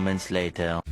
moments later.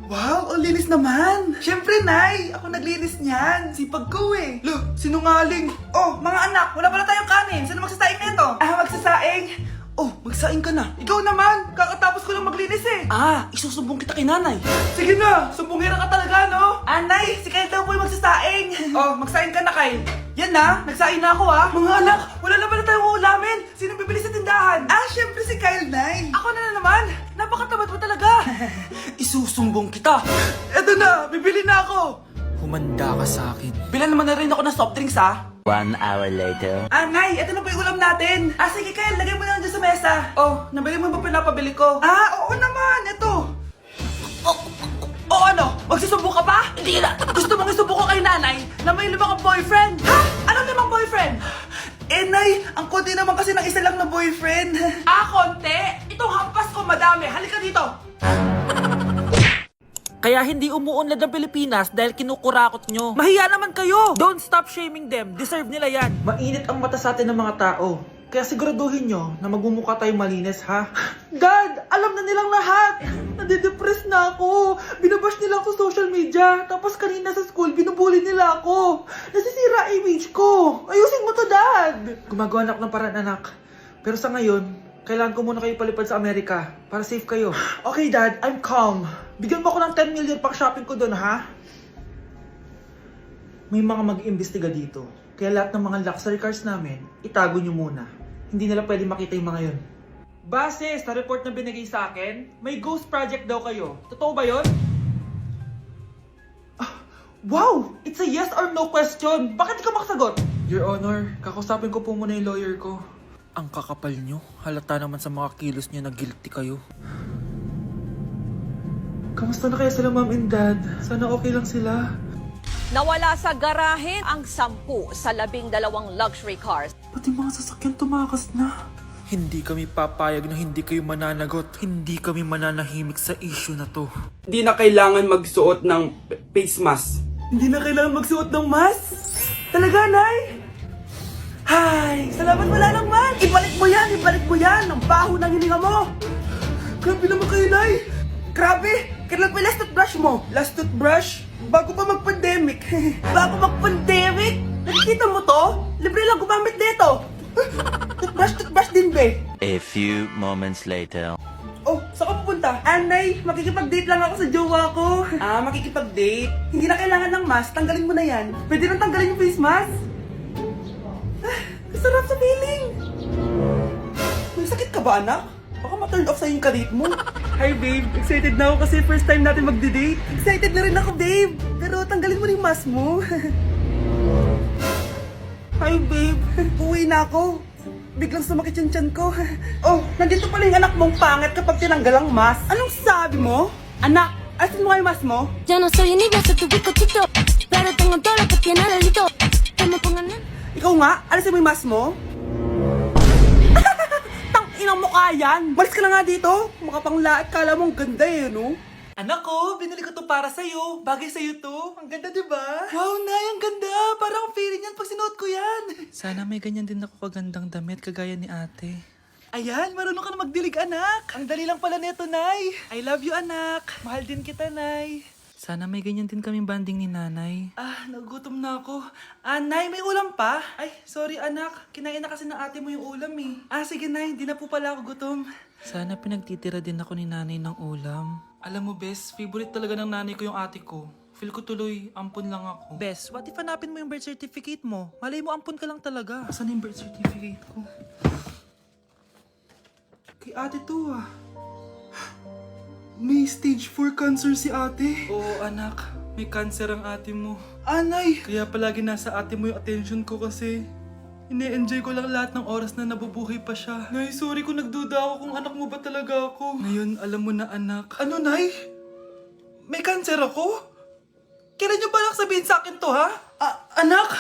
Wow, ang linis naman! Siyempre, Nay! Ako naglinis niyan! Sipag ko eh! Look, sinungaling! Oh, mga anak, wala pala tayong kanin! Sino magsasaing nito? Magsasaing? Oh, magsaing ka na! Ikaw naman! Kakatapos ko lang maglinis eh! Isusumbong kita kay nanay! Sige na! Sumbongera ka talaga, no? Nay! Si Kyle daw po yung magsasaing! Oh, magsaing ka na, Kyle! Yan na! Nagsaing na ako Mga anak, wala na pala tayong ulamin! Sino bibili sa tindahan? Siyempre si Kyle, Nay! Ako na naman! Napakatamad mo talaga! Isusumbong kita! Eto na! Bibili na ako! Humanda ka sa akin. Bilan naman na rin ako ng soft drinks, 1 hour later. Nay, eto na po yung ulam natin. Sige, Kyle, lagay mo na lang dyan sa mesa. Oh, nabili mo ba pinapabili ko? Oo naman, eto. Ano? Magsusumbong ka pa? Hindi na. Gusto mong isumbong ko kay nanay na may 5 kang boyfriend? Anong 5 boyfriend? Nay, ang konti naman kasi ng isa lang na boyfriend. Konti? Itong hampas ko madami. Halika dito. Kaya hindi umuunlad ang Pilipinas dahil kinukurakot nyo. Mahiya naman kayo. Don't stop shaming them. Deserve nila yan. Mainit ang mata sa atin ng mga tao. Kaya siguraduhin nyo na magmumukha tayong malinis, ha? Dad! Alam na nilang lahat! Nadidepress na ako! Binabash nila ako sa social media. Tapos kanina sa school, binubuli nila ako. Nasisira image ko. Ayusin mo to, Dad! Gumagawa na ako ng paraan, anak. Pero sa ngayon, kailangan ko muna kayo palipad sa Amerika para safe kayo. Okay, Dad. I'm calm. Bigyan mo ako ng 10 million pang shopping ko doon, ha? May mga mag-iimbestiga dito. Kaya lahat ng mga luxury cars namin, itago nyo muna. Hindi nila pwede makita yung mga yun. Base sa report na binigay sa akin, may ghost project daw kayo. Totoo ba yun? Wow! It's a yes or no question. Bakit di ka makasagot? Your Honor, kakusapin ko po muna yung lawyer ko. Ang kakapal nyo. Halata naman sa mga kilos nyo na guilty kayo. Kamusta na kaya sila, Mom and Dad? Sana okay lang sila. Nawala sa garahe ang 10 sa 12 luxury cars. Pati mga sasakyan tumakas na. Hindi kami papayag na hindi kayo mananagot. Hindi kami mananahimik sa issue na to. Hindi na kailangan magsuot ng face mask. Hindi na kailangan magsuot ng mask? Talaga, Nay? Hay, salamat wala lang, man. Ibalik mo yan, ibalik mo yan. Ang baho ng hininga mo. Grabe naman kayo, Nay. Grabe, kailan pa yung last toothbrush mo? Last toothbrush? Bago pa mag-pandemic. Bago mag-pandemic? Nakikita mo to? Libre lang gumamit dito. Toothbrush din, be. A few moments later. Oh, saan ka pupunta? Nay, makikipag-date lang ako sa jowa ko. Makikipag-date? Hindi na kailangan ng mask, tanggalin mo na yan. Pwede nang tanggalin yung face mask? Sarap sa feeling. May sakit ka ba, anak? Baka ma-turn off sa'yo yung karit mo. Hi, babe. Excited na ako kasi first time natin mag-date. Excited na rin ako, babe. Pero tanggalin mo yung mask mo. Hi, babe. Uwi na ako. Biglang sumakit yung tiyan ko. Oh, nandito pala yung anak mong pangit kapag tinanggal ang mask. Anong sabi mo? Anak, asin mo nga yung mask mo? Yo no soy un niño, soy tu bizcochito, pero tengo todo lo que tiene delito. Que me pongan en... Ikaw nga, alisin mo yung mask mo? Tang-inang mukha yan! Malis ka na nga dito! Makapanglait, kala mo ang ganda eh, no? Anak ko, binili ko to para sa'yo. Bagay sa'yo to. Ang ganda, diba? Wow, Nay, ang ganda! Parang feeling yan pag sinuot ko yan. Sana may ganyan din ako kagandang damit kagaya ni ate. Ayan, marunong ka na magdilig, anak. Ang dali lang pala nito, Nay. I love you, anak. Mahal din kita, Nay. Sana may ganyan din kaming banding ni nanay. Nagugutom na ako. Nay, may ulam pa? Ay, sorry anak. Kinain na kasi ng ate mo yung ulam eh. Sige, Nay. Hindi na po pala ako gutom. Sana pinagtitira din ako ni nanay ng ulam. Alam mo, Bes, favorite talaga ng nanay ko yung ate ko. Feel ko tuloy, ampun lang ako. Bes, what if hanapin mo yung birth certificate mo? Malay mo, ampun ka lang talaga. Asan yung birth certificate ko? Kay ate to May stage 4 cancer si ate. Oo anak, may cancer ang ate mo. Nay! Kaya palagi nasa ate mo yung attention ko kasi ine-enjoy ko lang lahat ng oras na nabubuhay pa siya. Nay, sorry kung nagduda ako kung anak mo ba talaga ako. Ngayon, alam mo na anak. Ano, Nay? May cancer ako? Kailan niyo ba lang sabihin sa akin to, ha? Anak,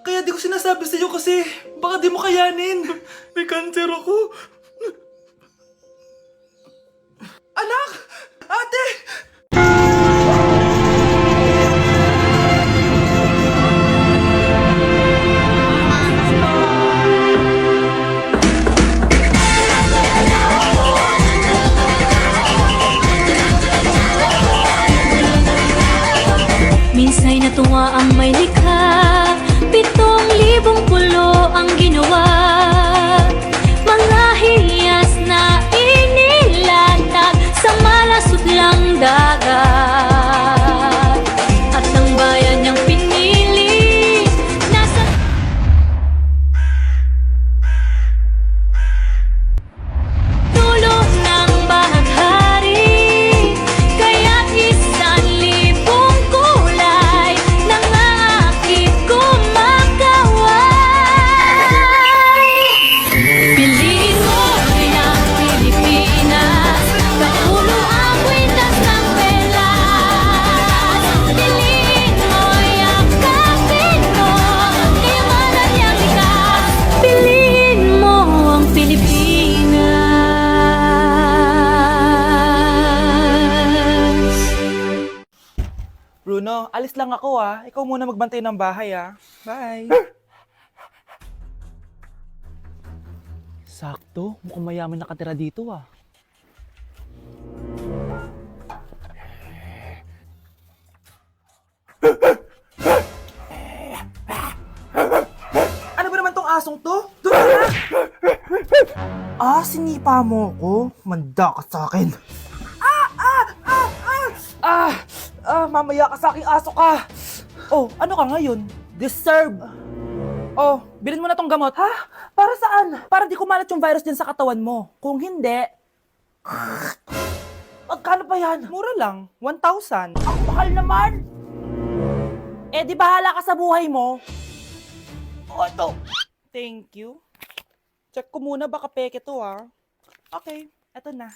kaya di ko sinasabi sa iyo kasi baka di mo kayanin. May cancer ako. Anak! Ate! tuwa ang may likha, 7,000 pulo ang ginawa. Mga hiyas na inilatag sa malasutlang dagat. At ang bayan niyang pinili, nasa dulo ng bahaghari. Kaya't 1,000 kulay nangangakit kumakaway. Piliin mo ang Pilipinas, kaulo ang kwintas ng pelas. Piliin mo, yakapin mo, iwanan niyang likas. Piliin mo ang Pilipinas. Bruno, alis lang ako ah. Ikaw muna magbantay ng bahay ah. Bye. Sakto, mukhang mayaman nakatira dito ah. Ano ba naman tong asong to? Doon ka na! Sinipa mo ko? Manda ka sa akin. Mamaya ka sa aking aso ka! Oh, ano ka ngayon? Deserve! Oh, bilhin mo na tong gamot. Ha? Para saan? Para di kumalat yung virus din sa katawan mo. Kung hindi... Magkano pa yan? Mura lang. 1,000. Ang mahal naman! Eh, di bahala ka sa buhay mo. Oh, ito. Thank you. Check ko muna, baka peke to ah. Okay, eto na.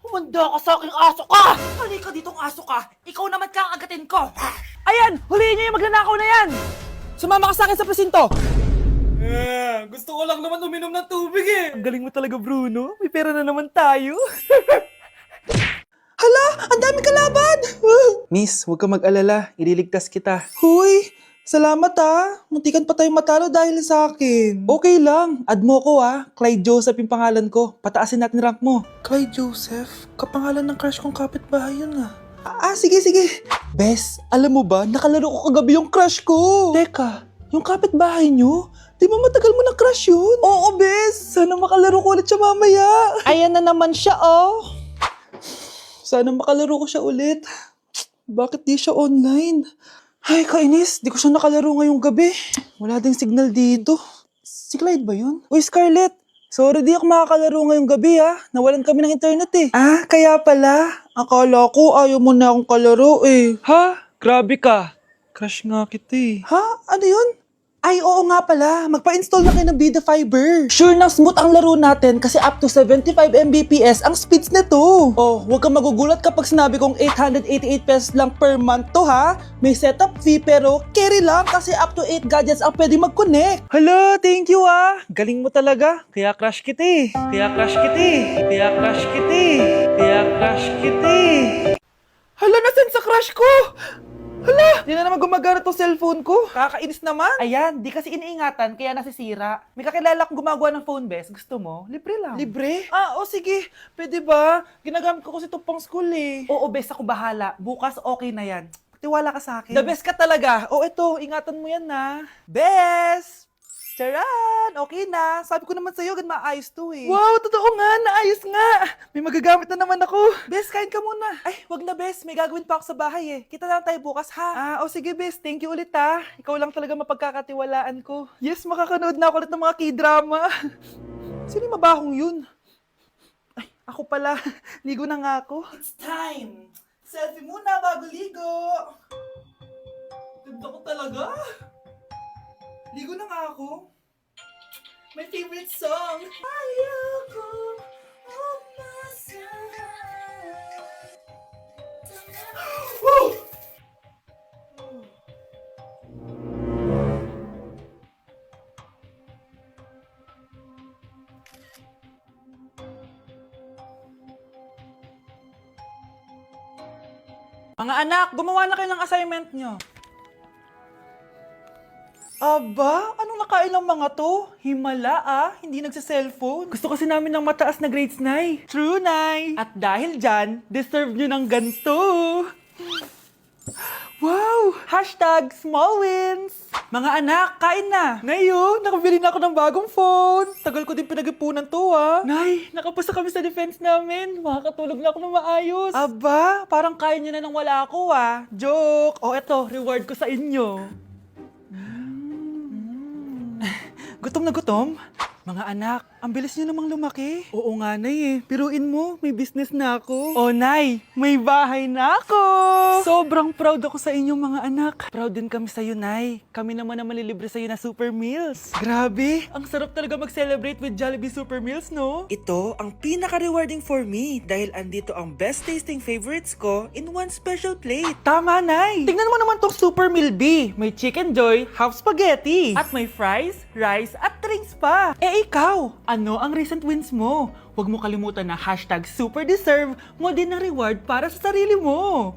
Humanda ka sa aking aso ka! Halika ditong aso ka! Ikaw naman kakagatin ko! Ayan! Huliin niyo yung magnanakaw na yan! Sumama ka sa akin sa presinto! Gusto ko lang naman uminom ng tubig eh. Ang galing mo talaga, Bruno. May pera na naman tayo. Hala! Ang dami kalaban! Miss, huwag ka mag-alala. Ililigtas kita. Huy! Salamat ah. Muntikan pa tayong matalo dahil sa akin. Okay lang. Add mo ko ah. Clyde Joseph yung pangalan ko. Pataasin natin rank mo. Clyde Joseph? Kapangalan ng crush kong kapitbahay yun ah. Sige. Bes, alam mo ba, nakalaro ko kagabi yung crush ko. Teka, yung kapitbahay nyo? Di ba matagal mo na crush yun? Oo, Bes. Sana makalaro ko ulit siya mamaya. Ayan na naman siya, oh. Sana makalaro ko siya ulit. Bakit di siya online? Ay, kainis. Di ko siya nakalaro ngayong gabi. Wala ding signal dito. Si Clyde ba yun? Uy, Scarlett. Sorry, di ako makakalaro ngayong gabi ha. Nawalan kami ng internet eh. Kaya pala. Akala ko ayaw mo na akong kalaro eh. Ha? Grabe ka. Crush nga kita eh. Ha? Ano yun? Ay, oo nga pala. Magpa-install na kayo ng Vida Fiber. Sure na smooth ang laro natin kasi up to 75 Mbps ang speeds nito. Oh, huwag kang magugulat kapag sinabi kong 888 pesos lang per month to ha. May setup fee pero carry lang kasi up to 8 gadgets ang pwede mag-connect. Hala, thank you ah. Galing mo talaga. Kaya crush kita eh. Hala, nasan sa crush ko? Hala! Di na naman gumagana tong cellphone ko. Kakainis naman. Ayan, di kasi iniingatan kaya nasisira. May kakilala akong gumagawa ng phone bes. Gusto mo? Libre lang. Libre? Sige. Pwede ba? Ginagamit ko kasi ito pang school eh. Oo, bes. Ako bahala. Bukas okay na yan. Tiwala ka sa akin. The best ka talaga. Ito. Ingatan mo yan na. Bes! Charan! Okay na. Sabi ko naman sa'yo, gan maayos to eh. Wow, totoo nga. Naayos nga. May magagamit na naman ako. Bes, kain ka muna. Ay, wag na Bes. May gagawin pa ako sa bahay eh. Kita na lang tayo bukas ha. Sige Bes. Thank you ulit ha. Ikaw lang talaga mapagkakatiwalaan ko. Yes, makakanood na ako ulit ng mga K-drama. Sino yung mabahong yun? Ay, ako pala. Ligo na nga ako. It's time. Selfie muna bago ligo. Ganda ko talaga. Ligo na nga ako. My favorite song. Ayoko Woo! Mga anak, gumawa na kayo ng assignment nyo. Aba, anong kinakain ng mga to? Himala hindi nagsa-cellphone. Gusto kasi namin ng mataas na grades, Nay. True, Nay. At dahil dyan, deserve nyo ng ganito. Wow! Hashtag small wins! Mga anak, kain na! Ngayon, nakabili na ako ng bagong phone. Tagal ko din pinag-ipunan to, Nay, nakapasa kami sa defense namin. Makakatulog na ako ng maayos. Aba, parang kaya nyo na nang wala ako, Joke! O eto, reward ko sa inyo. Gutom na gutom? Mga anak, ang bilis niyo namang lumaki. Oo nga, Nay Piruin mo, may business na ako. Oh, Nay, may bahay na ako! Sobrang proud ako sa inyong mga anak. Proud din kami sa'yo, Nay. Kami naman na malilibre sa'yo na Super Meals. Grabe, ang sarap talaga mag-celebrate with Jollibee Super Meals, no? Ito ang pinaka-rewarding for me dahil andito ang best tasting favorites ko in one special plate. Tama, Nay! Tingnan mo naman tong Super Meal B. May Chicken Joy, half spaghetti. At may fries, rice, at drinks pa. Ikaw, ano ang recent wins mo? Huwag mo kalimutan na hashtag super deserve mo din ng reward para sa sarili mo.